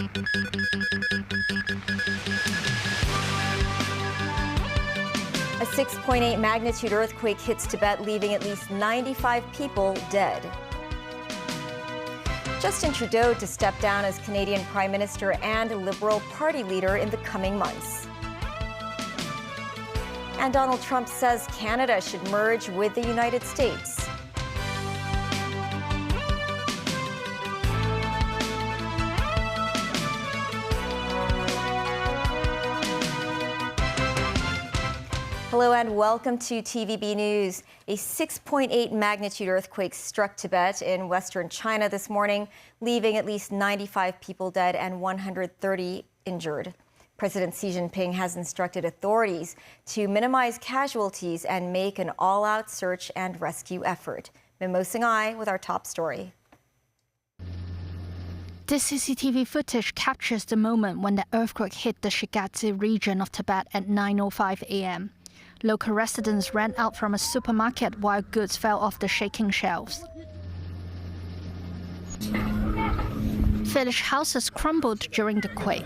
A 6.8 magnitude earthquake hits Tibet, leaving at least 95 people dead. Justin Trudeau to step down as Canadian Prime Minister and Liberal Party leader in the coming months. And Donald Trump says Canada should merge with the United States. Hello and welcome to TVB News. A 6.8 magnitude earthquake struck Tibet in western China this morning, leaving at least 95 people dead and 130 injured. President Xi Jinping has instructed authorities to minimize casualties and make an all-out search and rescue effort. Mimo Singhai with our top story. This CCTV footage captures the moment when the earthquake hit the Shigatse region of Tibet at 9:05 a.m. Local residents ran out from a supermarket while goods fell off the shaking shelves. Village houses crumbled during the quake.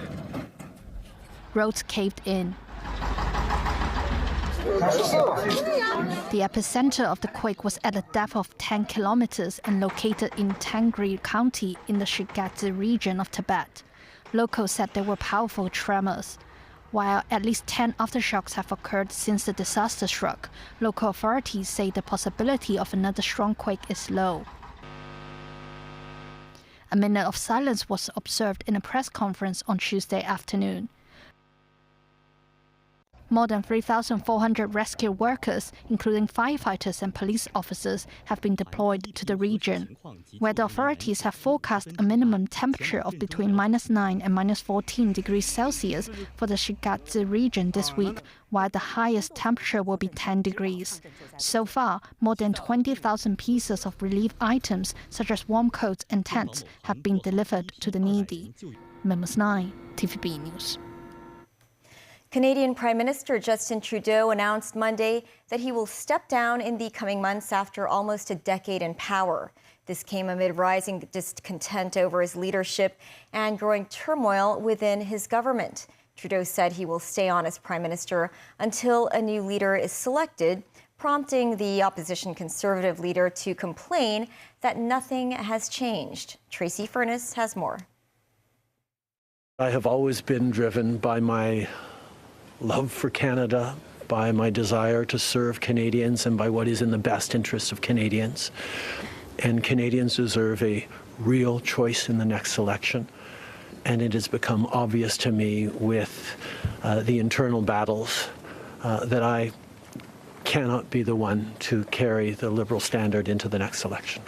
Roads caved in. The epicenter of the quake was at a depth of 10 kilometers and located in Tangri County in the Shigatse region of Tibet. Locals said there were powerful tremors. While at least 10 aftershocks have occurred since the disaster struck, local authorities say the possibility of another strong quake is low. A minute of silence was observed in a press conference on Tuesday afternoon. More than 3,400 rescue workers, including firefighters and police officers, have been deployed to the region, where the authorities have forecast a minimum temperature of between -9 and -14 degrees Celsius for the Shigatse region this week, while the highest temperature will be 10 degrees. So far, more than 20,000 pieces of relief items, such as warm coats and tents, have been delivered to the needy. Mimo Singhai, TVB News. Canadian Prime Minister Justin Trudeau announced Monday that he will step down in the coming months after almost a decade in power. This came amid rising discontent over his leadership and growing turmoil within his government. Trudeau said he will stay on as Prime Minister until a new leader is selected, prompting the opposition Conservative leader to complain that nothing has changed. Tracy Furness has more. I have always been driven by my love for Canada, by my desire to serve Canadians and by what is in the best interests of Canadians. And Canadians deserve a real choice in the next election. And it has become obvious to me with the internal battles that I cannot be the one to carry the Liberal standard into the next election.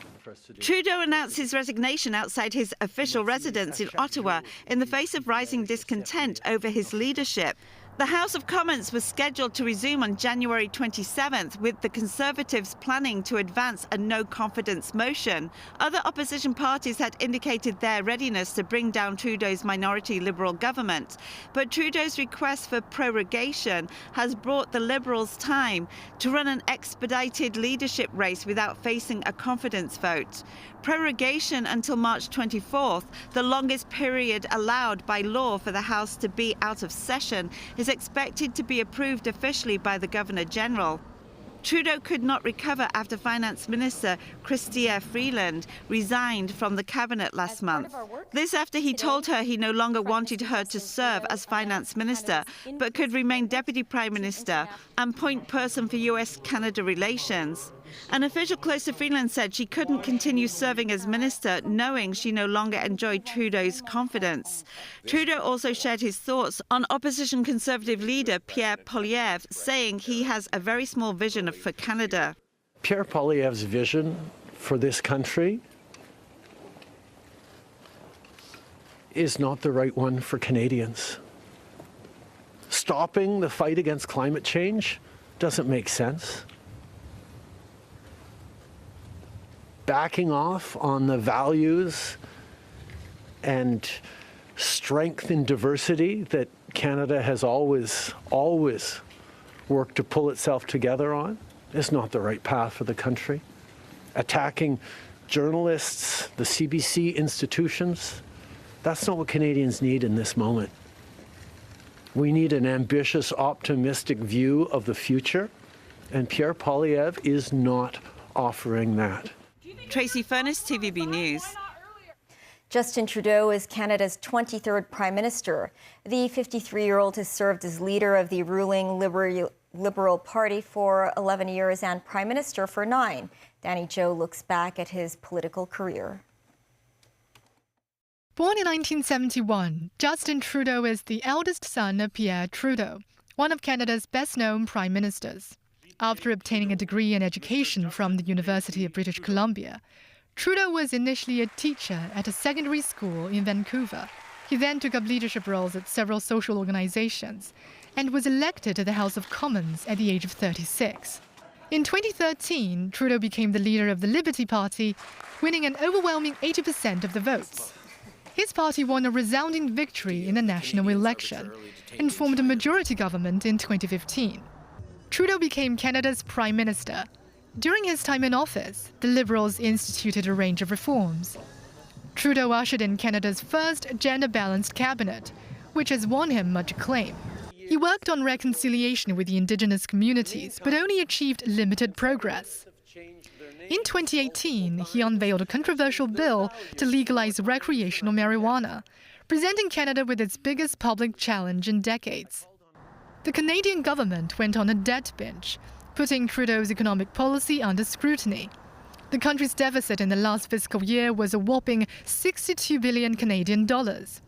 Trudeau announced his resignation outside his official residence in Ottawa in the face of rising discontent over his leadership. The House of Commons was scheduled to resume on January 27th, with the Conservatives planning to advance a no-confidence motion. Other opposition parties had indicated their readiness to bring down Trudeau's minority Liberal government. But Trudeau's request for prorogation has brought the Liberals time to run an expedited leadership race without facing a confidence vote. Prorogation until March 24th, the longest period allowed by law for the House to be out of session, is expected to be approved officially by the Governor-General. Trudeau could not recover after Finance Minister Chrystia Freeland resigned from the cabinet last month. This after he told her he no longer wanted her to serve as Finance Minister, but could remain Deputy Prime Minister and point person for U.S. Canada relations. An official close to Freeland said she couldn't continue serving as minister, knowing she no longer enjoyed Trudeau's confidence. Trudeau also shared his thoughts on opposition Conservative leader Pierre Poilievre, saying he has a very small vision for Canada. Pierre Poilievre's vision for this country is not the right one for Canadians. Stopping the fight against climate change doesn't make sense. Backing off on the values and strength in diversity that Canada has always worked to pull itself together on is not the right path for the country. Attacking journalists, the CBC institutions, That's not what Canadians need in this moment. We need an ambitious, optimistic view of the future, and Pierre Poilievre is not offering that. Tracy Furness, TVB News. Justin Trudeau is Canada's 23rd Prime Minister. The 53-year-old has served as leader of the ruling Liberal Party for 11 years and Prime Minister for 9. Danny Joe looks back at his political career. Born in 1971, Justin Trudeau is the eldest son of Pierre Trudeau, one of Canada's best-known prime ministers. After obtaining a degree in education from the University of British Columbia, Trudeau was initially a teacher at a secondary school in Vancouver. He then took up leadership roles at several social organizations and was elected to the House of Commons at the age of 36. In 2013, Trudeau became the leader of the Liberty Party, winning an overwhelming 80% of the votes. His party won a resounding victory in the national election and formed a majority government in 2015. Trudeau became Canada's Prime Minister. During his time in office, the Liberals instituted a range of reforms. Trudeau ushered in Canada's first gender-balanced cabinet, which has won him much acclaim. He worked on reconciliation with the Indigenous communities, but only achieved limited progress. In 2018, he unveiled a controversial bill to legalize recreational marijuana, presenting Canada with its biggest public challenge in decades. The Canadian government went on a debt binge, putting Trudeau's economic policy under scrutiny. The country's deficit in the last fiscal year was a whopping 62 billion Canadian dollars.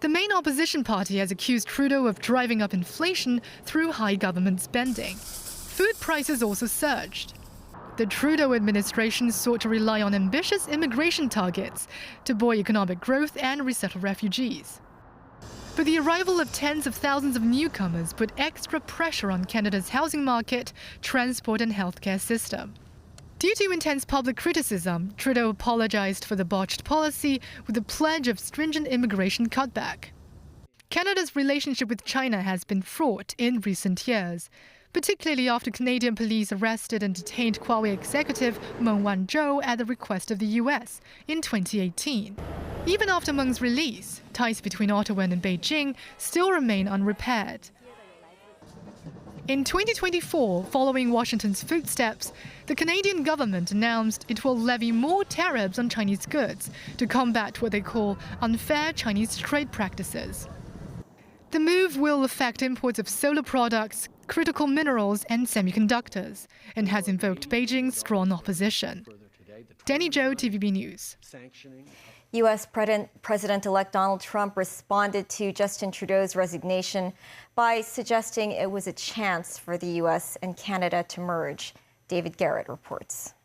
The main opposition party has accused Trudeau of driving up inflation through high government spending. Food prices also surged. The Trudeau administration sought to rely on ambitious immigration targets to buoy economic growth and resettle refugees. But the arrival of tens of thousands of newcomers put extra pressure on Canada's housing market, transport and healthcare system. Due to intense public criticism, Trudeau apologized for the botched policy with a pledge of stringent immigration cutback. Canada's relationship with China has been fraught in recent years, particularly after Canadian police arrested and detained Huawei executive Meng Wanzhou at the request of the U.S. in 2018. Even after Meng's release, ties between Ottawa and Beijing still remain unrepaired. In 2024, following Washington's footsteps, the Canadian government announced it will levy more tariffs on Chinese goods to combat what they call unfair Chinese trade practices. The move will affect imports of solar products, critical minerals and semiconductors, and has invoked Beijing's strong opposition. Danny Joe, TVB News. U.S. President-elect Donald Trump responded to Justin Trudeau's resignation by suggesting it was a chance for the U.S. and Canada to merge. David Garrett reports.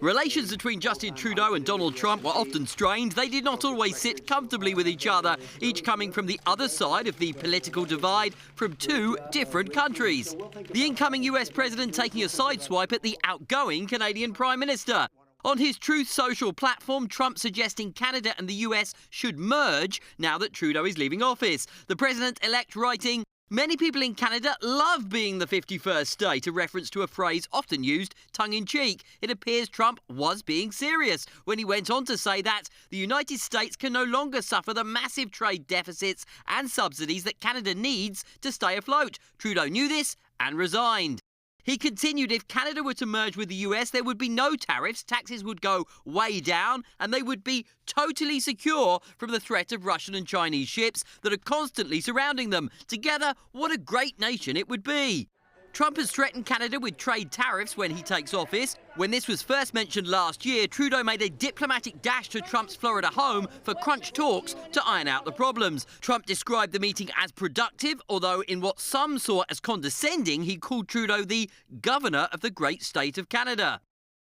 Relations between Justin Trudeau and Donald Trump were often strained. They did not always sit comfortably with each other, each coming from the other side of the political divide from two different countries. The incoming US president taking a sideswipe at the outgoing Canadian Prime Minister. On his Truth Social platform, Trump suggesting Canada and the US should merge now that Trudeau is leaving office. The president-elect writing, "Many people in Canada love being the 51st state," a reference to a phrase often used tongue-in-cheek. It appears Trump was being serious when he went on to say that the United States can no longer suffer the massive trade deficits and subsidies that Canada needs to stay afloat. Trudeau knew this and resigned. He continued if Canada were to merge with the US, there would be no tariffs, taxes would go way down, and they would be totally secure from the threat of Russian and Chinese ships that are constantly surrounding them. Together, what a great nation it would be. Trump has threatened Canada with trade tariffs when he takes office. When this was first mentioned last year, Trudeau made a diplomatic dash to Trump's Florida home for crunch talks to iron out the problems. Trump described the meeting as productive, although in what some saw as condescending, he called Trudeau the governor of the great state of Canada.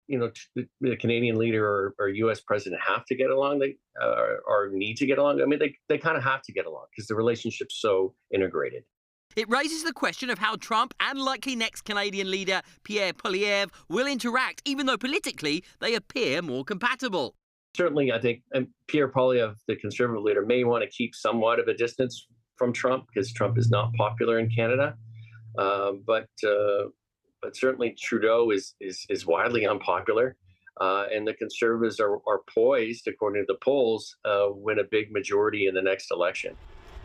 You know, the Canadian leader or U.S. president have to get along, or need to get along. I mean, they kind of have to get along because the relationship's so integrated. It raises the question of how Trump and likely next Canadian leader Pierre Poilievre will interact, even though politically they appear more compatible. Certainly, I think Pierre Poilievre, the Conservative leader, may want to keep somewhat of a distance from Trump because Trump is not popular in Canada. But certainly Trudeau is widely unpopular. And the Conservatives are poised, according to the polls, win a big majority in the next election.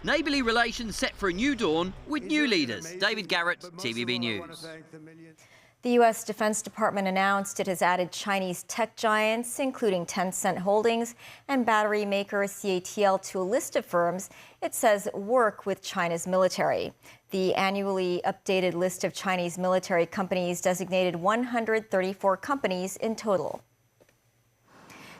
Neighbourly relations set for a new dawn with new leaders. David Garrett, TVB News. The U.S. Defense Department announced it has added Chinese tech giants, including Tencent Holdings and battery maker CATL, to a list of firms it says work with China's military. The annually updated list of Chinese military companies designated 134 companies in total.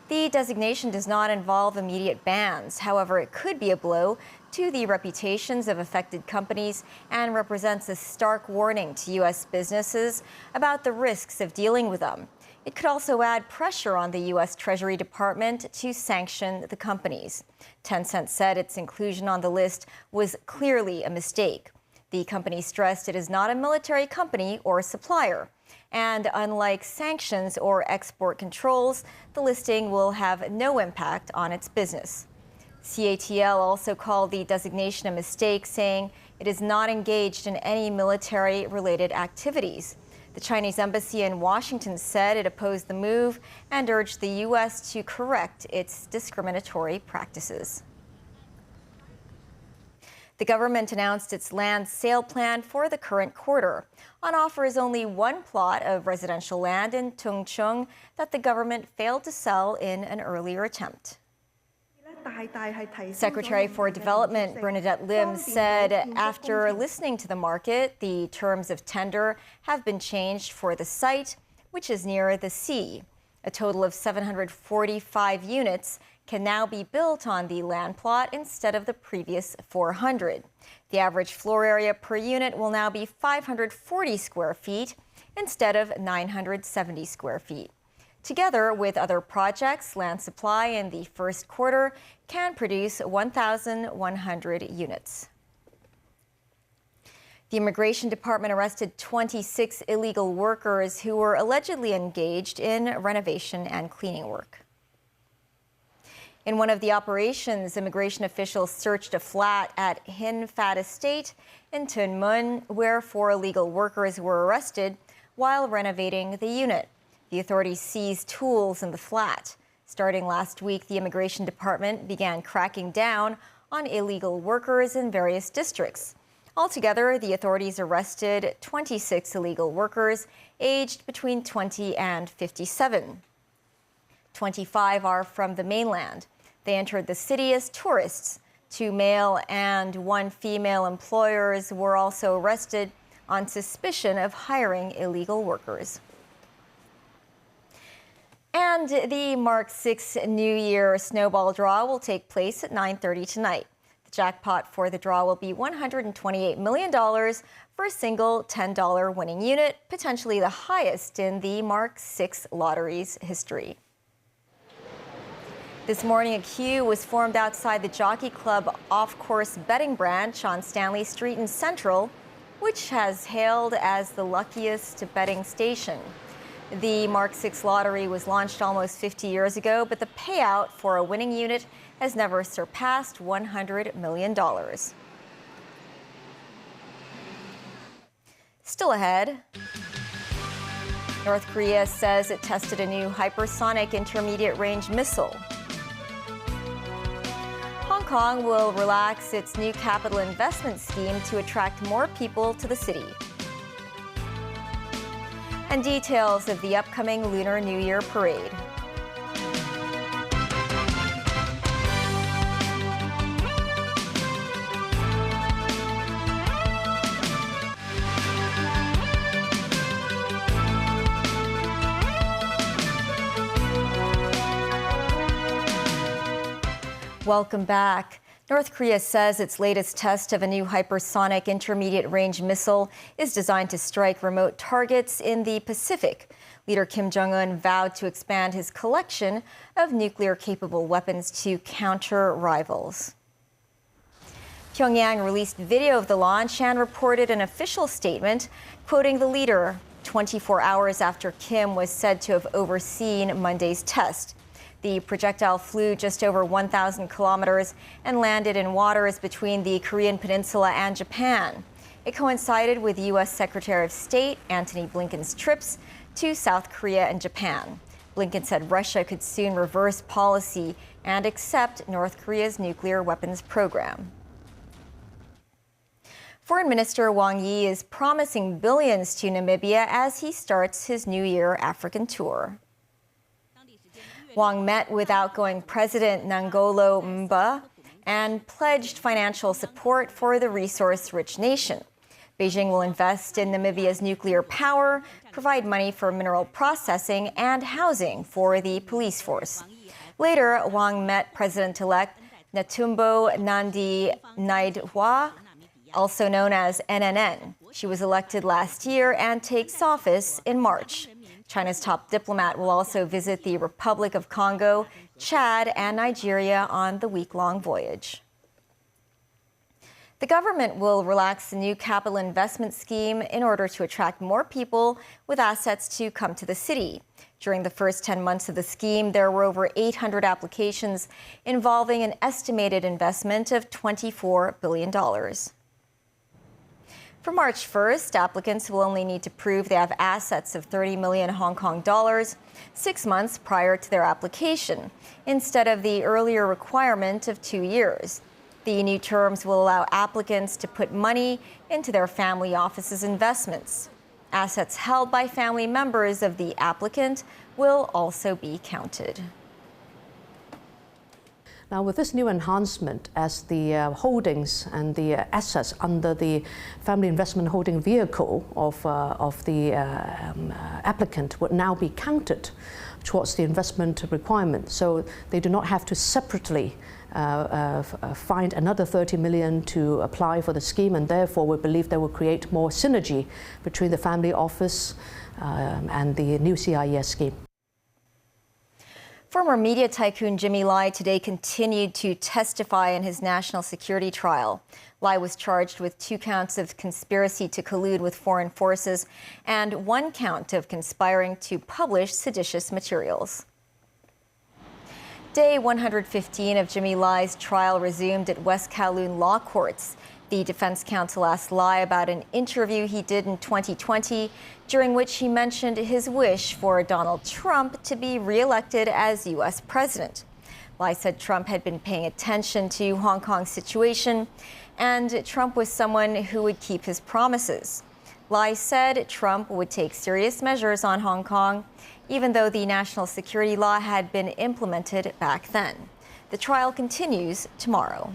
The designation does not involve immediate bans. However, it could be a blow to the reputations of affected companies and represents a stark warning to U.S. businesses about the risks of dealing with them. It could also add pressure on the U.S. Treasury Department to sanction the companies. Tencent said its inclusion on the list was clearly a mistake. The company stressed it is not a military company or supplier. And unlike sanctions or export controls, the listing will have no impact on its business. CATL also called the designation a mistake, saying it is not engaged in any military-related activities. The Chinese embassy in Washington said it opposed the move and urged the U.S. to correct its discriminatory practices. The government announced its land sale plan for the current quarter. On offer is only one plot of residential land in Tungchung that the government failed to sell in an earlier attempt. Secretary for Development Bernadette Lim said after listening to the market, the terms of tender have been changed for the site, which is near the sea. A total of 745 units can now be built on the land plot instead of the previous 400. The average floor area per unit will now be 540 square feet instead of 970 square feet. Together with other projects, land supply in the first quarter can produce 1,100 units. The Immigration Department arrested 26 illegal workers who were allegedly engaged in renovation and cleaning work. In one of the operations, immigration officials searched a flat at Hin Phat Estate in Tuen Mun, where 4 illegal workers were arrested while renovating the unit. The authorities seized tools in the flat. Starting last week, the Immigration Department began cracking down on illegal workers in various districts. Altogether, the authorities arrested 26 illegal workers aged between 20 and 57. 25 are from the mainland. They entered the city as tourists. 2 male and 1 female employers were also arrested on suspicion of hiring illegal workers. And the Mark 6 New Year snowball draw will take place at 9:30 tonight. The jackpot for the draw will be $128 million for a single $10 winning unit, potentially the highest in the Mark 6 lottery's history. This morning, a queue was formed outside the Jockey Club off-course betting branch on Stanley Street in Central, which has hailed as the luckiest betting station. The Mark 6 lottery was launched almost 50 years ago, but the payout for a winning unit has never surpassed $100 million. Still ahead, North Korea says it tested a new hypersonic intermediate-range missile. Hong Kong will relax its new capital investment scheme to attract more people to the city. And details of the upcoming Lunar New Year parade. Welcome back. North Korea says its latest test of a new hypersonic intermediate-range missile is designed to strike remote targets in the Pacific. Leader Kim Jong-un vowed to expand his collection of nuclear-capable weapons to counter rivals. Pyongyang released video of the launch and reported an official statement quoting the leader 24 hours after Kim was said to have overseen Monday's test. The projectile flew just over 1,000 kilometers and landed in waters between the Korean peninsula and Japan. It coincided with U.S. Secretary of State Antony Blinken's trips to South Korea and Japan. Blinken said Russia could soon reverse policy and accept North Korea's nuclear weapons program. Foreign Minister Wang Yi is promising billions to Namibia as he starts his New Year African tour. Wang met with outgoing President Nangolo Mba and pledged financial support for the resource-rich nation. Beijing will invest in Namibia's nuclear power, provide money for mineral processing, and housing for the police force. Later, Wang met President-elect Netumbo Nandi-Ndaitwah, also known as NNN. She was elected last year and takes office in March. China's top diplomat will also visit the Republic of Congo, Chad, and Nigeria on the week-long voyage. The government will relax the new capital investment scheme in order to attract more people with assets to come to the city. During the first 10 months of the scheme, there were over 800 applications involving an estimated investment of $24 billion. For March 1st, applicants will only need to prove they have assets of 30 million Hong Kong dollars 6 months prior to their application, instead of the earlier requirement of 2 years. The new terms will allow applicants to put money into their family office's investments. Assets held by family members of the applicant will also be counted. Now, with this new enhancement, as the holdings and the assets under the family investment holding vehicle of the applicant would now be counted towards the investment requirement, so they do not have to separately find another 30 million to apply for the scheme, and therefore we believe that will create more synergy between the family office and the new CIES scheme. Former media tycoon Jimmy Lai today continued to testify in his national security trial. Lai was charged with 2 counts of conspiracy to collude with foreign forces and 1 count of conspiring to publish seditious materials. Day 115 of Jimmy Lai's trial resumed at West Kowloon Law Courts. The defense counsel asked Lai about an interview he did in 2020, during which he mentioned his wish for Donald Trump to be re-elected as U.S. president. Lai said Trump had been paying attention to Hong Kong's situation, and Trump was someone who would keep his promises. Lai said Trump would take serious measures on Hong Kong, even though the national security law had been implemented back then. The trial continues tomorrow.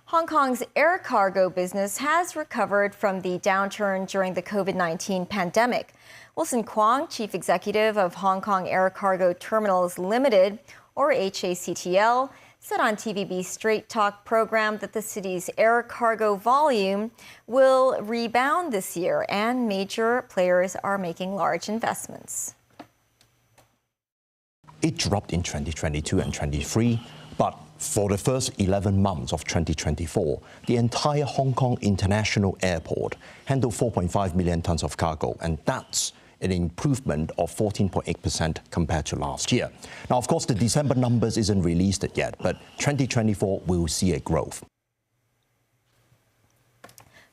Hong Kong's air cargo business has recovered from the downturn during the COVID-19 pandemic. Wilson Kwong, chief executive of Hong Kong Air Cargo Terminals Limited, or HACTL, said on TVB's Straight Talk program that the city's air cargo volume will rebound this year, and major players are making large investments. It dropped in 2022 and 23, but for the first 11 months of 2024, the entire Hong Kong International Airport handled 4.5 million tons of cargo, and that's an improvement of 14.8% compared to last year. Now, of course, the December numbers isn't released yet, but 2024 will see a growth.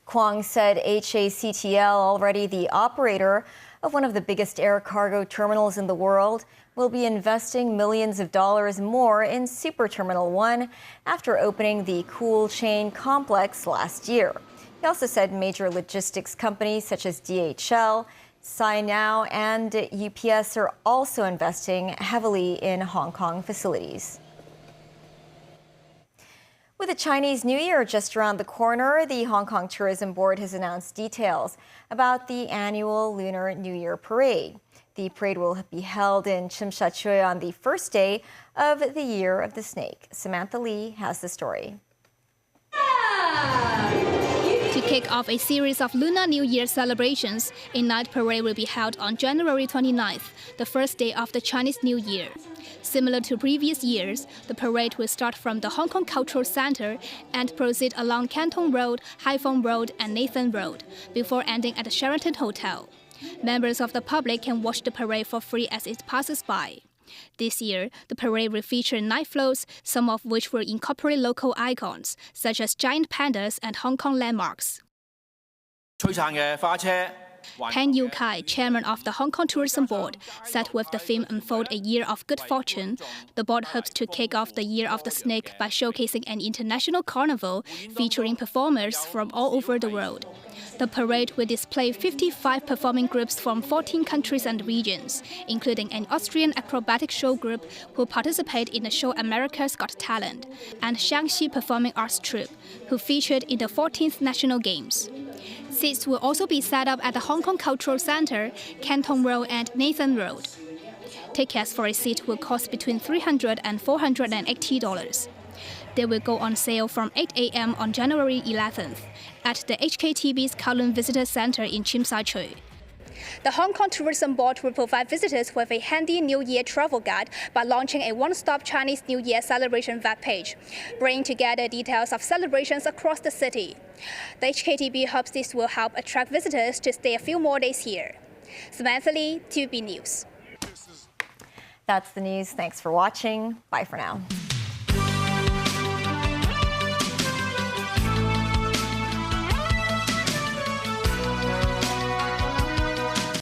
Kwong said HACTL, already the operator of one of the biggest air cargo terminals in the world, will be investing millions of dollars more in Super Terminal 1 after opening the Cool Chain complex last year. He also said major logistics companies such as DHL, Sinow, and UPS are also investing heavily in Hong Kong facilities. With the Chinese New Year just around the corner, the Hong Kong Tourism Board has announced details about the annual Lunar New Year parade. The parade will be held in Tsim Sha Tsui on the first day of the Year of the Snake. Samantha Lee has the story. To kick off a series of Lunar New Year celebrations, a night parade will be held on January 29th, the first day of the Chinese New Year. Similar to previous years, the parade will start from the Hong Kong Cultural Center and proceed along Canton Road, Hai Phong Road, and Nathan Road, before ending at the Sheraton Hotel. Members of the public can watch the parade for free as it passes by. This year, the parade will feature night floats, some of which will incorporate local icons, such as giant pandas and Hong Kong landmarks. 璀璨嘅花車 Pan Yu-kai, chairman of the Hong Kong Tourism Board, said with the theme Unfold a Year of Good Fortune, the board hopes to kick off the Year of the Snake by showcasing an international carnival featuring performers from all over the world. The parade will display 55 performing groups from 14 countries and regions, including an Austrian acrobatic show group who participate in the show America's Got Talent, and Shaanxi Performing Arts Troupe, who featured in the 14th National Games. Seats will also be set up at the Hong Kong Cultural Center, Canton Road and Nathan Road. Tickets for a seat will cost between $300 and $480. They will go on sale from 8 a.m. on January 11th at the HKTB's Kowloon Visitor Center in Tsim Sha Tsui. The Hong Kong Tourism Board will provide visitors with a handy New Year travel guide by launching a one-stop Chinese New Year celebration webpage, bringing together details of celebrations across the city. The HKTB hopes this will help attract visitors to stay a few more days here. Samantha Lee, TVB News. That's the news. Thanks for watching. Bye for now.